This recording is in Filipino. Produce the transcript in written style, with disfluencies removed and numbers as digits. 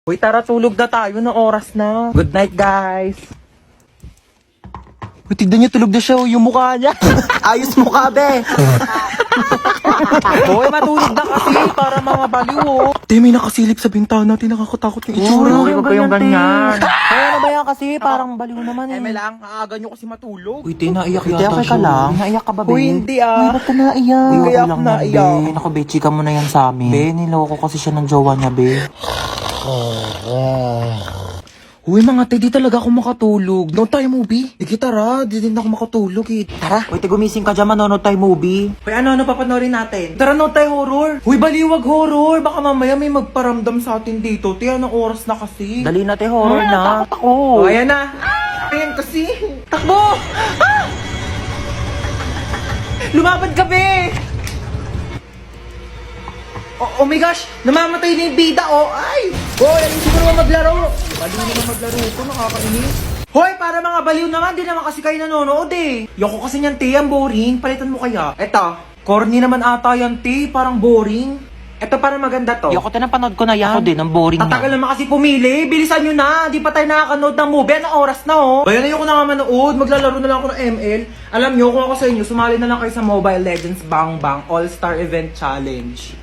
Uy, tara, tulog na tayo na oras na. Good night, guys. Uy, tignan niyo, tulog na siya. Yung mukha niya. Ayos mukha, be. Uy, matulog na kasi para mga baliw, oh. Te, may nakasilip sa bintana. Nakakatakot yung itsura. Uy, huwag kayong ganyan. Kaya ano ba yan kasi? Parang baliw naman eh. lang, aaga niyo kasi matulog. Uy, te, naiyak Te, okay ka lang? Naiyak ka ba, be? Uy, hindi Uy, ba't ka naiyak? Uy, kaya Okay ako lang yan, naiyak. be. Naku, be, chika mo na yan sa amin. Be, niloko kasi siya ng jowa niya, be. Uy, mga te, di talaga ako makatulog. No tayo movie. Sige, tara. Di din ako makatulog, eh. Tara. Uy, te, gumising ka dyan, manonood tayo movie. Uy, ano papanorin natin? Tara, no tayo horror. Uy, baliwag horror. Baka mamaya may magparamdam sa atin dito. Te, anong oras na kasi? Dali na, te, horror na. Takot ako. Oh, ayan na. Ayan kasi. Takbo! Ah! Lumapad ka, be! Oh my gosh! Namamatay na yung bida, oh! Ay! Hoy, ayun siguro naman maglaro! Baliw naman maglaro ito, nakakainis. Hoy, para mga baliw naman, di naman kasi kayo nanonood eh. Yoko kasi niyan, te, ang boring. Palitan mo kaya. Eto, corny naman ata yan, te, parang boring. Eto, parang maganda to. Yoko, te, napanood ko na yan. Ako din, ang boring Tatagal na. naman kasi pumili. Bilisan nyo na. Di pa tayo nakakanood ng movie. Anong oras na, oh? Bayan na yung ko na nga manood. Maglalaro na lang ako ng ML. Alam nyo, kung ako sa inyo, sumali na lang kayo sa Mobile Legends Bang Bang All-Star Event Challenge.